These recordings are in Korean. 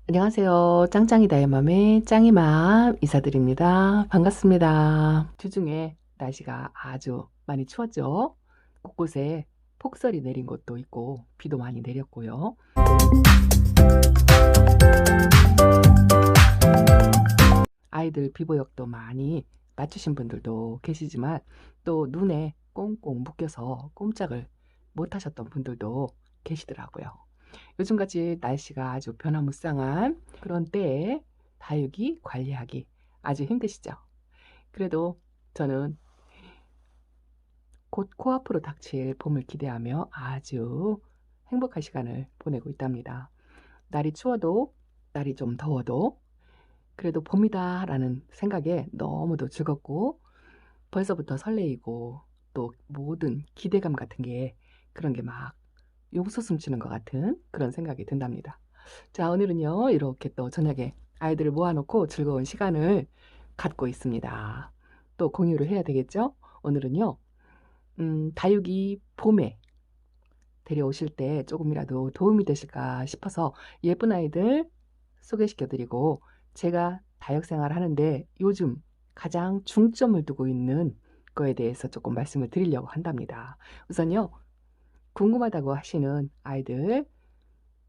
안녕하세요. 짱짱이다의 맘의 짱이맘 인사드립니다. 반갑습니다. 주중에 날씨가 아주 많이 추웠죠? 곳곳에 폭설이 내린 곳도 있고 비도 많이 내렸고요. 아이들 비보역도 많이 맞추신 분들도 계시지만 또 눈에 꽁꽁 묶여서 꼼짝을 못 하셨던 분들도 계시더라고요. 요즘같이 날씨가 아주 변화무쌍한 그런 때에 다육이 관리하기 아주 힘드시죠? 그래도 저는 곧 코앞으로 닥칠 봄을 기대하며 아주 행복한 시간을 보내고 있답니다. 날이 추워도 날이 좀 더워도 그래도 봄이다 라는 생각에 너무도 즐겁고 벌써부터 설레이고 또 모든 기대감 같은 게 그런 게 막 용솟음치는 것 같은 그런 생각이 든답니다. 자, 오늘은요, 이렇게 또 저녁에 아이들을 모아놓고 즐거운 시간을 갖고 있습니다. 또 공유를 해야 되겠죠? 오늘은요, 다육이 봄에 데려오실 때 조금이라도 도움이 되실까 싶어서 예쁜 아이들 소개시켜드리고 제가 다육생활 하는데 요즘 가장 중점을 두고 있는 거에 대해서 조금 말씀을 드리려고 한답니다. 우선요, 궁금하다고 하시는 아이들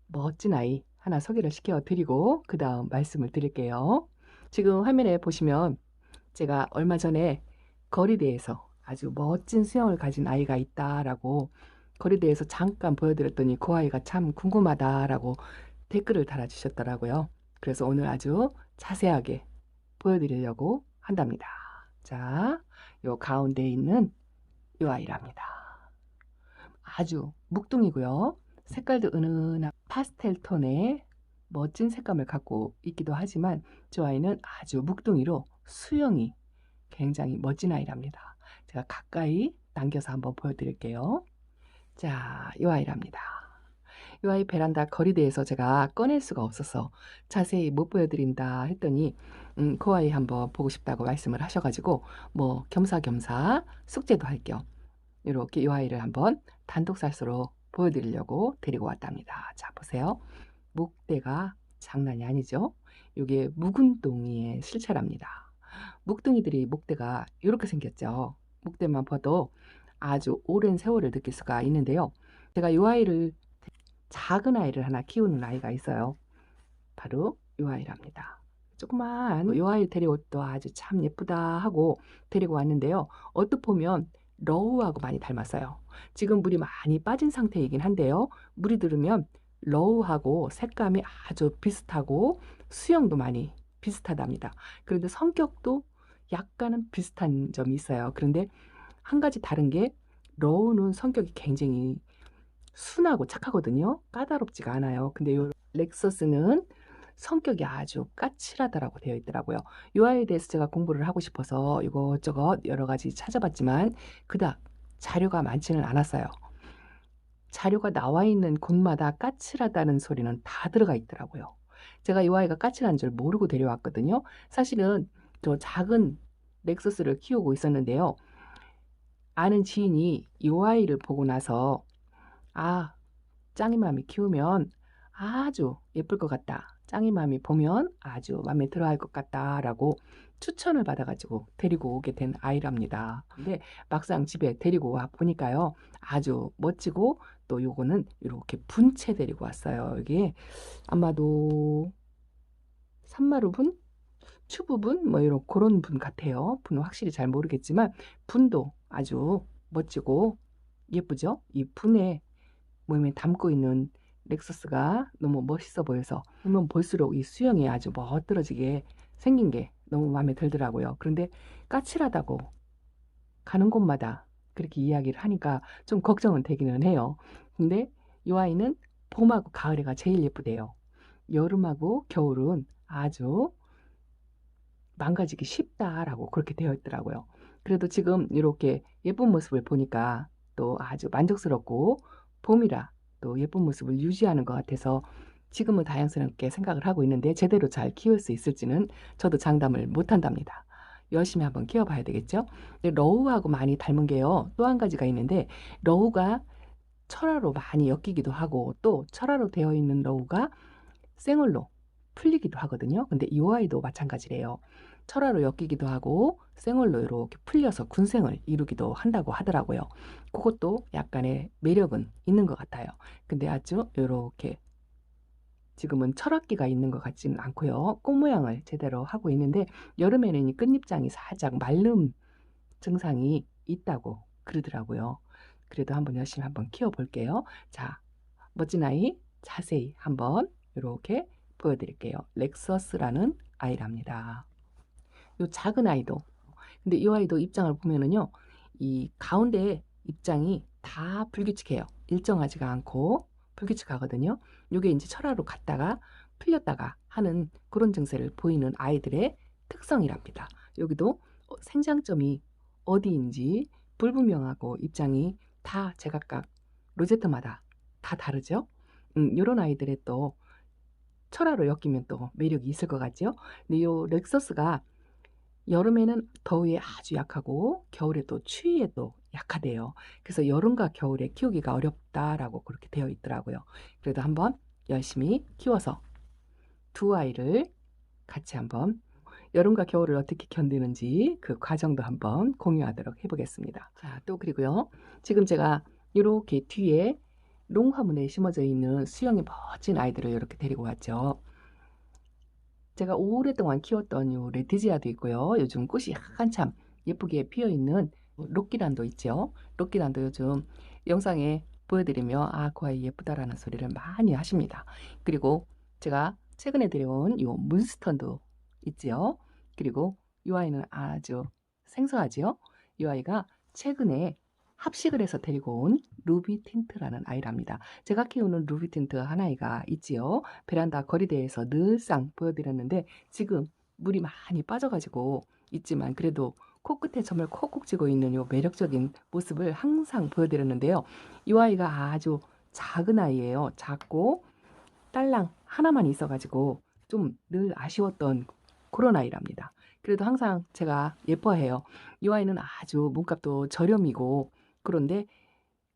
멋진 아이 하나 소개를 시켜드리고 그 다음 말씀을 드릴게요. 지금 화면에 보시면 제가 얼마 전에 거리대에서 아주 멋진 수영을 가진 아이가 있다라고 거리대에서 잠깐 보여드렸더니 그 아이가 참 궁금하다라고 댓글을 달아주셨더라고요. 그래서 오늘 아주 자세하게 보여드리려고 한답니다. 자, 요 가운데 있는 요 아이랍니다. 아주 묵둥이고요. 색깔도 은은한 파스텔 톤의 멋진 색감을 갖고 있기도 하지만 저 아이는 아주 묵둥이로 수영이 굉장히 멋진 아이랍니다. 제가 가까이 당겨서 한번 보여드릴게요. 자, 이 아이랍니다. 이 아이 베란다 거리대에서 제가 꺼낼 수가 없어서 자세히 못 보여드린다 했더니 그 아이 한번 보고 싶다고 말씀을 하셔가지고 뭐 겸사겸사 숙제도 할 겸 이렇게 이 아이를 한번 단독 살수로 보여드리려고 데리고 왔답니다. 자, 보세요. 목대가 장난이 아니죠? 이게 묵은둥이의 실체랍니다. 묵둥이들이 목대가 이렇게 생겼죠. 목대만 봐도 아주 오랜 세월을 느낄 수가 있는데요. 제가 이 아이를 작은 아이를 하나 키우는 아이가 있어요. 바로 이 아이랍니다. 조그만 이 아이 데려왔도 아주 참 예쁘다 하고 데리고 왔는데요. 얼핏 보면 러우하고 많이 닮았어요. 지금 물이 많이 빠진 상태이긴 한데요. 물이 들으면 러우하고 색감이 아주 비슷하고 수영도 많이 비슷하답니다. 그런데 성격도 약간은 비슷한 점이 있어요. 그런데 한 가지 다른 게 러우는 성격이 굉장히 순하고 착하거든요. 까다롭지가 않아요. 근데 이 렉서스는 성격이 아주 까칠하다라고 되어 있더라고요. 이 아이에 대해서 제가 공부를 하고 싶어서 이것저것 여러 가지 찾아봤지만 그닥 자료가 많지는 않았어요. 자료가 나와 있는 곳마다 까칠하다는 소리는 다 들어가 있더라고요. 제가 이 아이가 까칠한 줄 모르고 데려왔거든요. 사실은 저 작은 렉서스를 키우고 있었는데요. 아는 지인이 이 아이를 보고 나서 아, 짱이맘이 키우면 아주 예쁠 것 같다. 짱이맘이 보면 아주 마음에 들어 할 것 같다라고 추천을 받아가지고 데리고 오게 된 아이랍니다. 근데 막상 집에 데리고 와 보니까요. 아주 멋지고 또 요거는 이렇게 분채 데리고 왔어요. 이게 아마도 산마루분? 추부분? 뭐 이런 그런 분 같아요. 분은 확실히 잘 모르겠지만 분도 아주 멋지고 예쁘죠? 이 분에 몸에 담고 있는 렉서스가 너무 멋있어 보여서 보면 볼수록 이 수영이 아주 멋들어지게 생긴 게 너무 마음에 들더라고요. 그런데 까칠하다고 가는 곳마다 그렇게 이야기를 하니까 좀 걱정은 되기는 해요. 근데 이 아이는 봄하고 가을에가 제일 예쁘대요. 여름하고 겨울은 아주 망가지기 쉽다라고 그렇게 되어 있더라고요. 그래도 지금 이렇게 예쁜 모습을 보니까 또 아주 만족스럽고 봄이라 또 예쁜 모습을 유지하는 것 같아서 지금은 다양스럽게 생각을 하고 있는데 제대로 잘 키울 수 있을지는 저도 장담을 못 한답니다. 열심히 한번 키워봐야 되겠죠? 근데 러우하고 많이 닮은 게요. 또 한 가지가 있는데 러우가 철화로 많이 엮이기도 하고 또 철화로 되어 있는 러우가 생얼로 풀리기도 하거든요. 근데 이 아이도 마찬가지래요. 철화로 엮이기도 하고 생얼로 이렇게 풀려서 군생을 이루기도 한다고 하더라고요. 그것도 약간의 매력은 있는 것 같아요. 근데 아주 이렇게 지금은 철학기가 있는 것 같지는 않고요. 꽃 모양을 제대로 하고 있는데 여름에는 이 끝잎장이 살짝 마름 증상이 있다고 그러더라고요. 그래도 한번 열심히 한번 키워볼게요. 자, 멋진 아이 자세히 한번 이렇게 보여드릴게요. 렉서스라는 아이랍니다. 요 작은 아이도, 근데 이 아이도 입장을 보면은요, 이 가운데 입장이 다 불규칙해요. 일정하지가 않고 불규칙하거든요. 요게 이제 철화로 갔다가 풀렸다가 하는 그런 증세를 보이는 아이들의 특성이랍니다. 여기도 생장점이 어디인지 불분명하고 입장이 다 제각각 로제트마다 다 다르죠. 요런 아이들의 또 철화로 엮이면 또 매력이 있을 것 같죠. 근데 요 렉서스가 여름에는 더위에 아주 약하고 겨울에 또 추위에 또 약하대요. 그래서 여름과 겨울에 키우기가 어렵다라고 그렇게 되어 있더라고요. 그래도 한번 열심히 키워서 두 아이를 같이 한번 여름과 겨울을 어떻게 견디는지 그 과정도 한번 공유하도록 해보겠습니다. 자, 또 그리고요. 지금 제가 이렇게 뒤에 롱화분에 심어져 있는 수영이 멋진 아이들을 이렇게 데리고 왔죠. 제가 오랫동안 키웠던 요 레티지아도 있고요. 요즘 꽃이 한참 예쁘게 피어있는 록기란도 있죠. 록기란도 요즘 영상에 보여드리며 아, 그 아이 예쁘다라는 소리를 많이 하십니다. 그리고 제가 최근에 데려온 요 문스턴도 있지요. 그리고 이 아이는 아주 생소하지요. 이 아이가 최근에 합식을 해서 데리고 온 루비 틴트라는 아이랍니다. 제가 키우는 루비 틴트 한 아이가 있지요. 베란다 거리대에서 늘상 보여드렸는데 지금 물이 많이 빠져가지고 있지만 그래도 코끝에 점을 콕콕 쥐고 있는 요 매력적인 모습을 항상 보여드렸는데요. 이 아이가 아주 작은 아이예요. 작고 딸랑 하나만 있어가지고 좀 늘 아쉬웠던 그런 아이랍니다. 그래도 항상 제가 예뻐해요. 이 아이는 아주 몸값도 저렴이고 그런데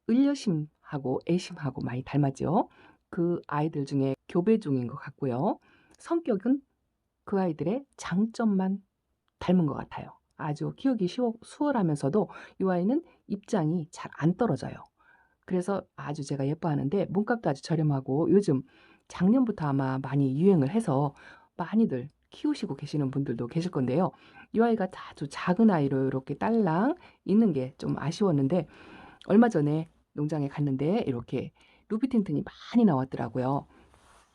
을려심하고 애심하고 많이 닮았죠. 그 아이들 중에 교배종인 것 같고요. 성격은 그 아이들의 장점만 닮은 것 같아요. 아주 키우기 수월하면서도 이 아이는 입장이 잘 안 떨어져요. 그래서 아주 제가 예뻐하는데 몸값도 아주 저렴하고 요즘 작년부터 아마 많이 유행을 해서 많이들 키우시고 계시는 분들도 계실 건데요. 이 아이가 아주 작은 아이로 이렇게 딸랑 있는 게 좀 아쉬웠는데 얼마 전에 농장에 갔는데 이렇게 루비틴튼이 많이 나왔더라고요.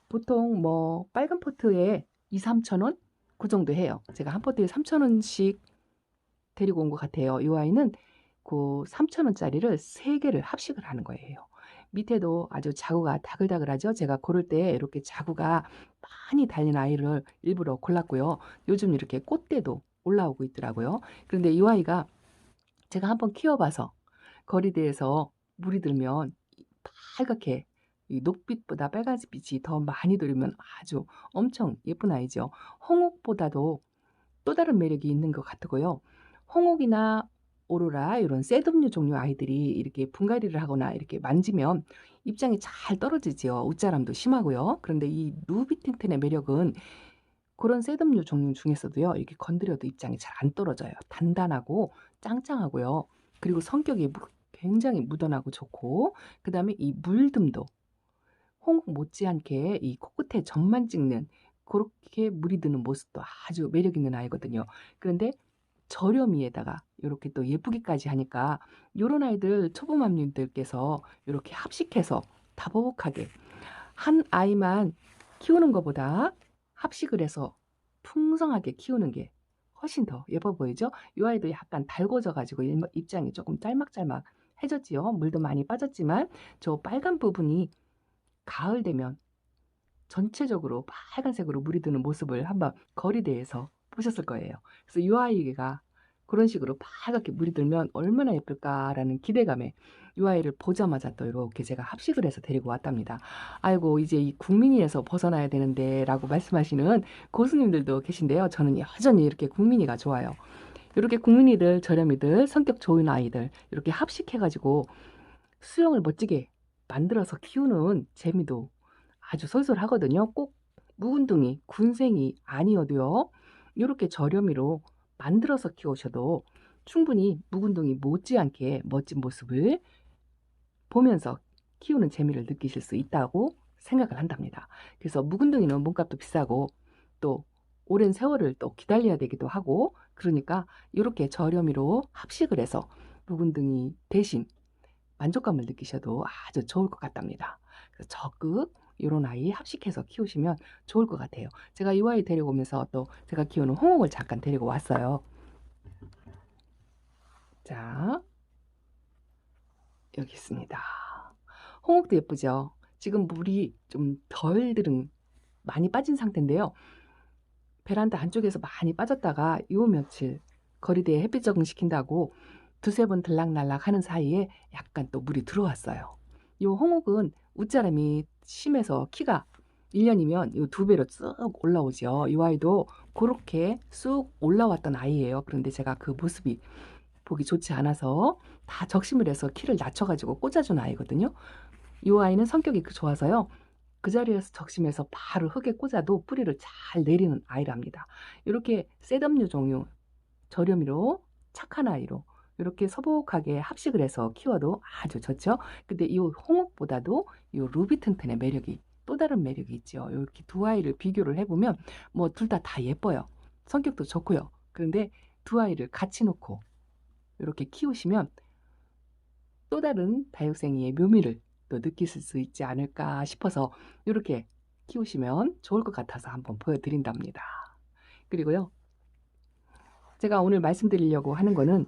보통 뭐 빨간 포트에 2, 3천 원? 그 정도 해요. 제가 한 포트에 3천 원씩 데리고 온 것 같아요. 이 아이는 그 3천 원짜리를 3개를 합식을 하는 거예요. 밑에도 아주 자구가 다글다글하죠. 제가 고를 때 이렇게 자구가 많이 달린 아이를 일부러 골랐고요. 요즘 이렇게 꽃대도 올라오고 있더라고요. 그런데 이 아이가 제가 한번 키워봐서 거리대에서 물이 들면 빨갛게 이 녹빛보다 빨간빛이 더 많이 들면 아주 엄청 예쁜 아이죠. 홍옥보다도 또 다른 매력이 있는 것 같고요. 홍옥이나 오로라 이런 셋업류 종류 아이들이 이렇게 분갈이를 하거나 이렇게 만지면 입장이 잘 떨어지지요. 웃자람도 심하고요. 그런데 이 루비틴텐의 매력은 그런 셋업류 종류 중에서도요. 이렇게 건드려도 입장이 잘 안 떨어져요. 단단하고 짱짱하고요. 그리고 성격이 굉장히 무던하고 좋고 그다음에 이 물듬도 홍옥 못지않게 이 코끝에 점만 찍는 그렇게 물이 드는 모습도 아주 매력 있는 아이거든요. 그런데 저렴이에다가 이렇게 또 예쁘기까지 하니까 요런 아이들 초보맘님들께서 이렇게 합식해서 다복하게 한 아이만 키우는 것보다 합식을 해서 풍성하게 키우는 게 훨씬 더 예뻐 보이죠? 이 아이도 약간 달궈져 가지고 입장이 조금 짤막짤막해졌지요. 물도 많이 빠졌지만 저 빨간 부분이 가을 되면 전체적으로 빨간색으로 물이 드는 모습을 한번 거리대에서 보셨을 거예요. 그래서 이 아이가 그런 식으로 빨갛게 물이 들면 얼마나 예쁠까라는 기대감에 이 아이를 보자마자 또 이렇게 제가 합식을 해서 데리고 왔답니다. 아이고 이제 이 국민이에서 벗어나야 되는데 라고 말씀하시는 고수님들도 계신데요. 저는 여전히 이렇게 국민이가 좋아요. 이렇게 국민이들, 저렴이들, 성격 좋은 아이들 이렇게 합식해가지고 수영을 멋지게 만들어서 키우는 재미도 아주 솔솔하거든요. 꼭 묵은둥이, 군생이 아니어도요. 이렇게 저렴이로 만들어서 키우셔도 충분히 묵은둥이 못지않게 멋진 모습을 보면서 키우는 재미를 느끼실 수 있다고 생각을 한답니다. 그래서 묵은둥이는 몸값도 비싸고 또 오랜 세월을 또 기다려야 되기도 하고, 그러니까 이렇게 저렴이로 합식을 해서 묵은둥이 대신 만족감을 느끼셔도 아주 좋을 것 같답니다. 그래서 적극 이런 아이 합식해서 키우시면 좋을 것 같아요. 제가 이 아이 데리고 오면서 또 제가 키우는 홍옥을 잠깐 데리고 왔어요. 자, 여기 있습니다. 홍옥도 예쁘죠? 지금 물이 좀 덜 들은, 많이 빠진 상태인데요. 베란다 안쪽에서 많이 빠졌다가 요 며칠 거리대에 햇빛 적응시킨다고 두세 번 들락날락 하는 사이에 약간 또 물이 들어왔어요. 요 홍옥은 웃자람이 심해서 키가 1년이면 요 2배로 쭉 올라오죠. 이 아이도 그렇게 쑥 올라왔던 아이예요. 그런데 제가 그 모습이 보기 좋지 않아서 다 적심을 해서 키를 낮춰가지고 꽂아준 아이거든요. 이 아이는 성격이 좋아서요. 그 자리에서 적심해서 바로 흙에 꽂아도 뿌리를 잘 내리는 아이랍니다. 이렇게 셋업류 종류, 저렴이로 착한 아이로 이렇게 서복하게 합식을 해서 키워도 아주 좋죠. 근데 이 홍옥보다도 이 루비튼튼의 매력이 또 다른 매력이 있죠. 이렇게 두 아이를 비교를 해보면 뭐 둘 다 예뻐요. 성격도 좋고요. 그런데 두 아이를 같이 놓고 이렇게 키우시면 또 다른 다육생이의 묘미를 또 느끼실 수 있지 않을까 싶어서 이렇게 키우시면 좋을 것 같아서 한번 보여드린답니다. 그리고요, 제가 오늘 말씀드리려고 하는 거는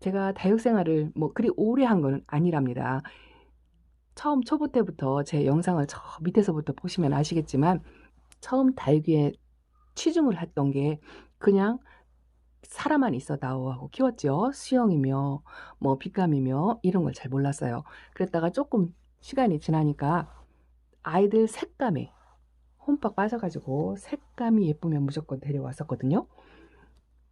제가 다육생활을 뭐 그리 오래 한 건 아니랍니다. 처음 초보 때부터 제 영상을 저 밑에서부터 보시면 아시겠지만 처음 다육이에 치중을 했던 게 그냥 사람만 있어다오 하고 키웠죠. 수영이며 뭐 빛감이며 이런 걸 잘 몰랐어요. 그랬다가 조금 시간이 지나니까 아이들 색감에 홈빡 빠져가지고 색감이 예쁘면 무조건 데려왔었거든요.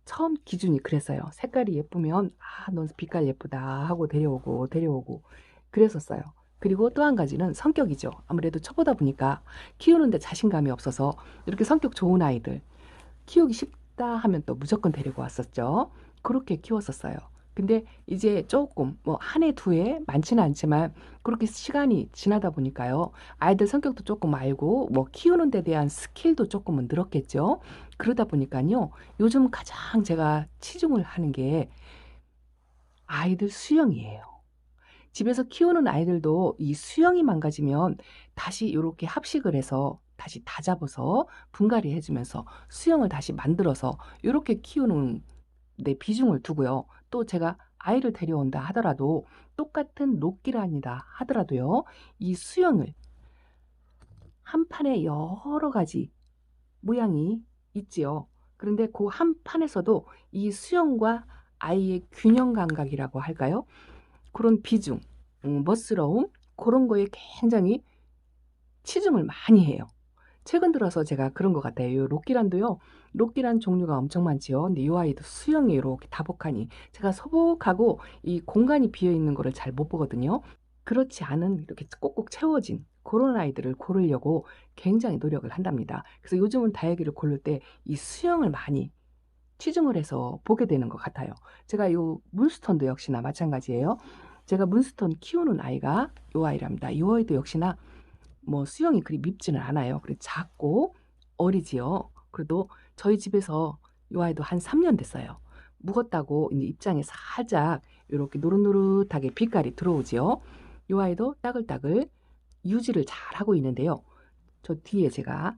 처음 기준이 그랬어요. 색깔이 예쁘면 넌 빛깔 예쁘다 하고 데려오고 그랬었어요. 그리고 또 한 가지는 성격이죠. 아무래도 초보다 보니까 키우는데 자신감이 없어서 이렇게 성격 좋은 아이들 키우기 쉽다 하면 또 무조건 데리고 왔었죠. 그렇게 키웠었어요. 근데 이제 조금 뭐 한 해, 두 해 많지는 않지만 그렇게 시간이 지나다 보니까요. 아이들 성격도 조금 알고 뭐 키우는 데 대한 스킬도 조금은 늘었겠죠. 그러다 보니까요. 요즘 가장 제가 치중을 하는 게 아이들 수영이에요. 집에서 키우는 아이들도 이 수영이 망가지면 다시 이렇게 합식을 해서 다시 다잡아서 분갈이 해주면서 수영을 다시 만들어서 이렇게 키우는 데 비중을 두고요. 또 제가 아이를 데려온다 하더라도 똑같은 녹기란이다 하더라도요. 이 수영을 한 판에 여러 가지 모양이 있지요. 그런데 그 한 판에서도 이 수영과 아이의 균형 감각이라고 할까요? 그런 비중, 멋스러움 그런 거에 굉장히 치중을 많이 해요. 최근 들어서 제가 그런 것 같아요. 요 록기란도요. 록기란 종류가 엄청 많지요. 근데 이 아이도 수영이 이렇게 다복하니 제가 소복하고 이 공간이 비어 있는 거를 잘 못 보거든요. 그렇지 않은 이렇게 꼭꼭 채워진 그런 아이들을 고르려고 굉장히 노력을 한답니다. 그래서 요즘은 다육이를 고를 때 이 수영을 많이 치중을 해서 보게 되는 것 같아요. 제가 요 문스톤도 역시나 마찬가지예요. 제가 문스톤 키우는 아이가 요 아이랍니다. 요 아이도 역시나 뭐 수영이 그리 밉지는 않아요. 그래 작고 어리지요. 그래도 저희 집에서 요 아이도 한 3년 됐어요. 묵었다고 이제 입장에 살짝 이렇게 노릇노릇하게 빛깔이 들어오지요. 요 아이도 따글따글 유지를 잘 하고 있는데요. 저 뒤에 제가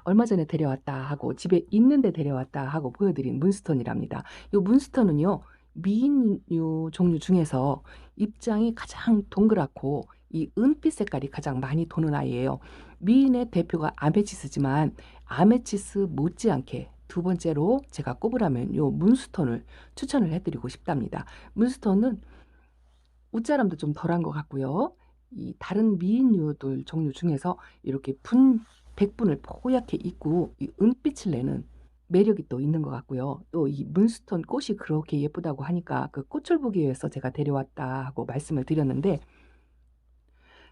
얼마 전에 데려왔다 하고 집에 있는데 데려왔다 하고 보여드린 문스톤이랍니다. 이 문스톤은요. 미인류 종류 중에서 입장이 가장 동그랗고 이 은빛 색깔이 가장 많이 도는 아이예요. 미인의 대표가 아메치스지만 아메치스 못지않게 두 번째로 제가 꼽으라면 요 문스톤을 추천을 해드리고 싶답니다. 문스톤은 웃자람도 좀 덜한 것 같고요. 이 다른 미인류들 종류 중에서 이렇게 백분을 뽀얗게 입고 이 은빛을 내는 매력이 또 있는 것 같고요. 또 이 문스톤 꽃이 그렇게 예쁘다고 하니까 그 꽃을 보기 위해서 제가 데려왔다 하고 말씀을 드렸는데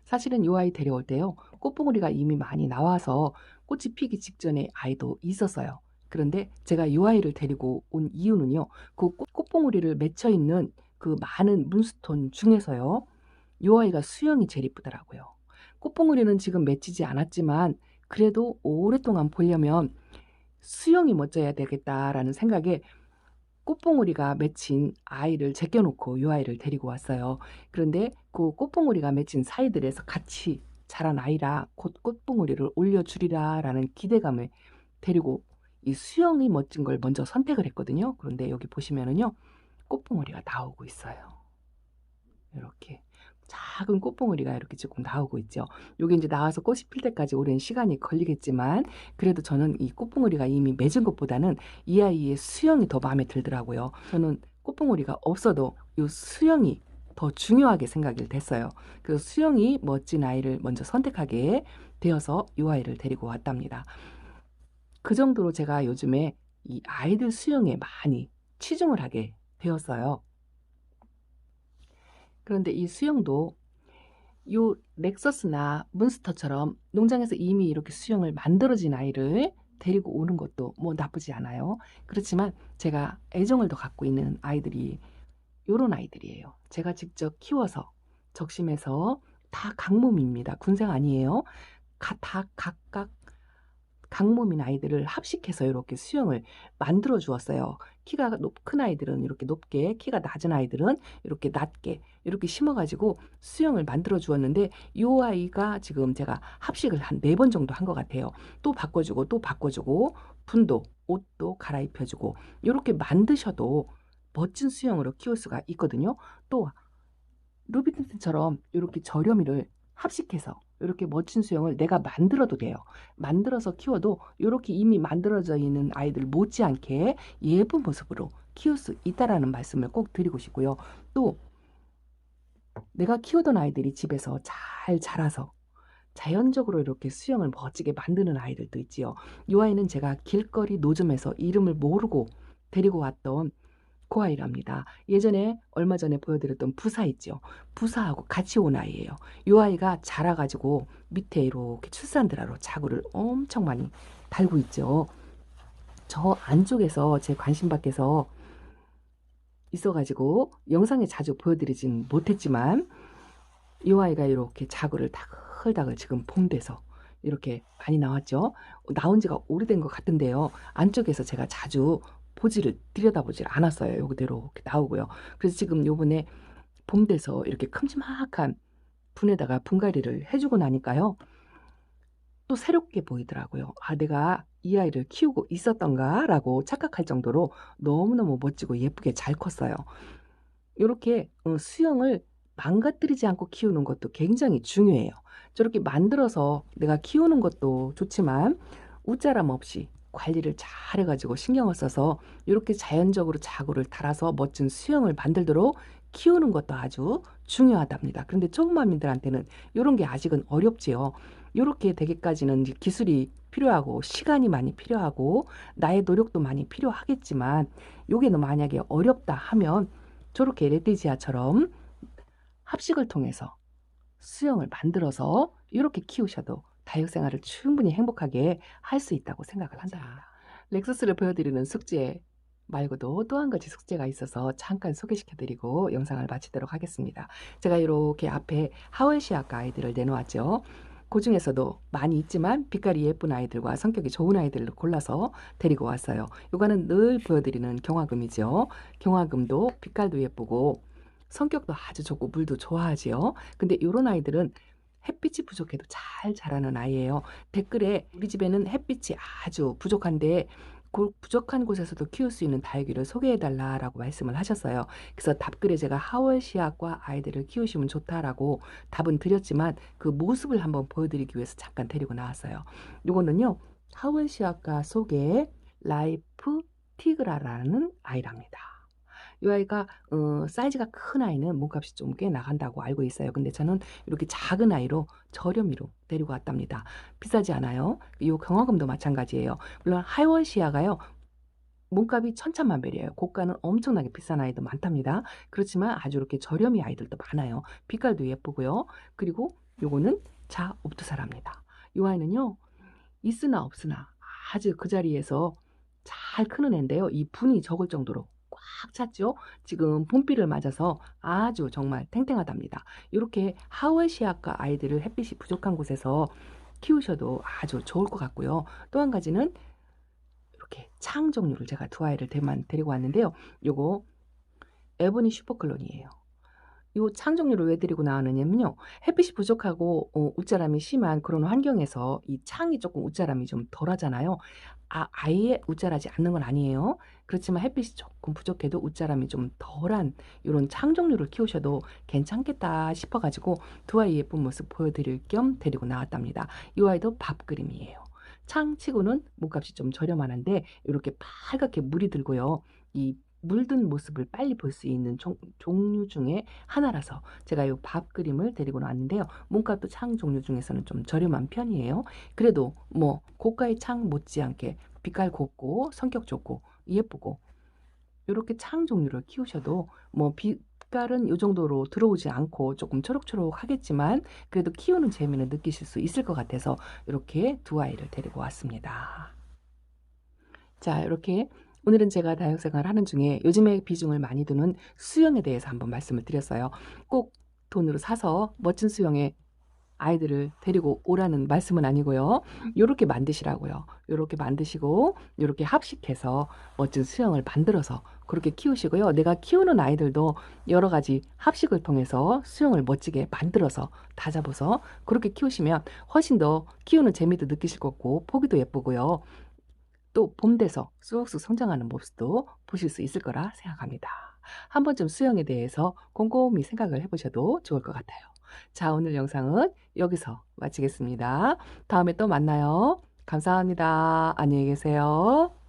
사실은 이 아이 데려올 때요, 꽃봉오리가 이미 많이 나와서 꽃이 피기 직전에 아이도 있었어요. 그런데 제가 이 아이를 데리고 온 이유는요, 그 꽃봉오리를 맺혀 있는 그 많은 문스톤 중에서요, 이 아이가 수영이 제일 이쁘더라고요. 꽃봉오리는 지금 맺히지 않았지만 그래도 오랫동안 보려면 수영이 멋져야 되겠다라는 생각에 꽃봉오리가 맺힌 아이를 제껴놓고 이 아이를 데리고 왔어요. 그런데 그 꽃봉오리가 맺힌 사이들에서 같이 자란 아이라 곧 꽃봉오리를 올려주리라 라는 기대감에 데리고 이 수영이 멋진 걸 먼저 선택을 했거든요. 그런데 여기 보시면은요, 꽃봉오리가 나오고 있어요. 이렇게 작은 꽃봉오리가 이렇게 조금 나오고 있죠. 요게 이제 나와서 꽃이 필 때까지 오랜 시간이 걸리겠지만 그래도 저는 이 꽃봉오리가 이미 맺은 것보다는 이 아이의 수영이 더 마음에 들더라고요. 저는 꽃봉오리가 없어도 이 수영이 더 중요하게 생각이 됐어요. 그 수영이 멋진 아이를 먼저 선택하게 되어서 이 아이를 데리고 왔답니다. 그 정도로 제가 요즘에 이 아이들 수영에 많이 치중을 하게 되었어요. 그런데 이 수영도 요 렉서스나 문스터처럼 농장에서 이미 이렇게 수영을 만들어진 아이를 데리고 오는 것도 뭐 나쁘지 않아요. 그렇지만 제가 애정을 더 갖고 있는 아이들이 요런 아이들이에요. 제가 직접 키워서 적심해서 다 강몸입니다. 군생 아니에요. 다 각각 강몸인 아이들을 합식해서 이렇게 수영을 만들어 주었어요. 키가 큰 아이들은 이렇게 높게, 키가 낮은 아이들은 이렇게 낮게 이렇게 심어가지고 수영을 만들어 주었는데 이 아이가 지금 제가 합식을 한 4번 정도 한 것 같아요. 또 바꿔주고 또 바꿔주고 분도 옷도 갈아입혀주고 이렇게 만드셔도 멋진 수영으로 키울 수가 있거든요. 또 루비튼처럼 이렇게 저렴이를 합식해서 이렇게 멋진 수영을 내가 만들어도 돼요. 만들어서 키워도 이렇게 이미 만들어져 있는 아이들 못지않게 예쁜 모습으로 키울 수 있다라는 말씀을 꼭 드리고 싶고요. 또 내가 키우던 아이들이 집에서 잘 자라서 자연적으로 이렇게 수영을 멋지게 만드는 아이들도 있지요. 이 아이는 제가 길거리 노점에서 이름을 모르고 데리고 왔던 그 아이랍니다. 예전에 얼마 전에 보여드렸던 부사 있죠. 부사하고 같이 온 아이예요. 이 아이가 자라가지고 밑에 이렇게 출산드라로 자구를 엄청 많이 달고 있죠. 저 안쪽에서 제 관심 밖에서 있어가지고 영상에 자주 보여드리진 못했지만 이 아이가 이렇게 자구를 다글다글 지금 봄 돼서 이렇게 많이 나왔죠. 나온 지가 오래된 것 같은데요. 안쪽에서 제가 자주 들여다보질 않았어요. 요거대로 이렇게 나오고요. 그래서 지금 요번에 봄 돼서 이렇게 큼지막한 분에다가 분갈이를 해주고 나니까요, 또 새롭게 보이더라고요. 아, 내가 이 아이를 키우고 있었던가 라고 착각할 정도로 너무너무 멋지고 예쁘게 잘 컸어요. 이렇게 수영을 망가뜨리지 않고 키우는 것도 굉장히 중요해요. 저렇게 만들어서 내가 키우는 것도 좋지만 웃자람 없이 관리를 잘 해가지고 신경을 써서 이렇게 자연적으로 자구를 달아서 멋진 수영을 만들도록 키우는 것도 아주 중요하답니다. 그런데 초보맘들한테는 이런 게 아직은 어렵지요. 이렇게 되기까지는 이제 기술이 필요하고 시간이 많이 필요하고 나의 노력도 많이 필요하겠지만 요게 만약에 어렵다 하면 저렇게 레티지아처럼 합식을 통해서 수영을 만들어서 이렇게 키우셔도 다육생활을 충분히 행복하게 할 수 있다고 생각을 한답니다. 렉서스를 보여드리는 숙제 말고도 또 한 가지 숙제가 있어서 잠깐 소개시켜드리고 영상을 마치도록 하겠습니다. 제가 이렇게 앞에 하월시아과 아이들을 내놓았죠. 그 중에서도 많이 있지만 빛깔이 예쁜 아이들과 성격이 좋은 아이들을 골라서 데리고 왔어요. 이거는 늘 보여드리는 경화금이죠. 경화금도 빛깔도 예쁘고 성격도 아주 좋고 물도 좋아하지요. 근데 이런 아이들은 햇빛이 부족해도 잘 자라는 아이예요. 댓글에 우리 집에는 햇빛이 아주 부족한데 그 부족한 곳에서도 키울 수 있는 다육이를 소개해달라라고 말씀을 하셨어요. 그래서 답글에 제가 하월시아과 아이들을 키우시면 좋다라고 답은 드렸지만 그 모습을 한번 보여드리기 위해서 잠깐 데리고 나왔어요. 이거는요, 하월시아과 속의 라이프 티그라라는 아이랍니다. 이 아이가 사이즈가 큰 아이는 몸값이 좀 꽤 나간다고 알고 있어요. 근데 저는 이렇게 작은 아이로 저렴이로 데리고 왔답니다. 비싸지 않아요. 이 경화금도 마찬가지예요. 물론 하이월시아가요, 몸값이 천차만별이에요. 고가는 엄청나게 비싼 아이도 많답니다. 그렇지만 아주 이렇게 저렴이 아이들도 많아요. 빛깔도 예쁘고요. 그리고 요거는 자옵두사랍니다. 이 아이는요, 있으나 없으나 아주 그 자리에서 잘 크는 애인데요. 이 분이 적을 정도로 꽉 찼죠. 지금 봄비를 맞아서 아주 정말 탱탱하답니다. 이렇게 하와시아과 아이들을 햇빛이 부족한 곳에서 키우셔도 아주 좋을 것 같고요. 또 한 가지는 이렇게 창 종류를 제가 두 아이를 데리고 왔는데요. 요거 에보니 슈퍼클론이에요. 요 창 종류를 왜 데리고 나왔느냐면요. 햇빛이 부족하고 웃자람이 심한 그런 환경에서 이 창이 조금 웃자람이 좀 덜하잖아요. 아예 웃자라지 않는 건 아니에요. 그렇지만 햇빛이 조금 부족해도 웃자람이 좀 덜한 요런 창 종류를 키우셔도 괜찮겠다 싶어 가지고 두 아이 예쁜 모습 보여드릴 겸 데리고 나왔답니다. 이 아이도 밥그림이에요. 창치고는 몸값이 좀 저렴하는데 요렇게 빨갛게 물이 들고요. 이 물든 모습을 빨리 볼 수 있는 종류 중에 하나라서 제가 요 밥그림을 데리고 나왔는데요. 몸값도 창 종류 중에서는 좀 저렴한 편이에요. 그래도 뭐 고가의 창 못지않게 빛깔 곱고 성격 좋고 예쁘고 요렇게 창 종류를 키우셔도 뭐 빛깔은 요 정도로 들어오지 않고 조금 초록초록하겠지만 그래도 키우는 재미는 느끼실 수 있을 것 같아서 요렇게 두 아이를 데리고 왔습니다. 자, 이렇게 오늘은 제가 다육생활 하는 중에 요즘에 비중을 많이 두는 수영에 대해서 한번 말씀을 드렸어요. 꼭 돈으로 사서 멋진 수영에 아이들을 데리고 오라는 말씀은 아니고요. 요렇게 만드시라고요. 요렇게 만드시고 요렇게 합식해서 멋진 수영을 만들어서 그렇게 키우시고요. 내가 키우는 아이들도 여러 가지 합식을 통해서 수영을 멋지게 만들어서 다잡아서 그렇게 키우시면 훨씬 더 키우는 재미도 느끼실 거고 보기도 예쁘고요. 또 봄 돼서 쑥쑥 성장하는 모습도 보실 수 있을 거라 생각합니다. 한 번쯤 수영에 대해서 곰곰이 생각을 해보셔도 좋을 것 같아요. 자, 오늘 영상은 여기서 마치겠습니다. 다음에 또 만나요. 감사합니다. 안녕히 계세요.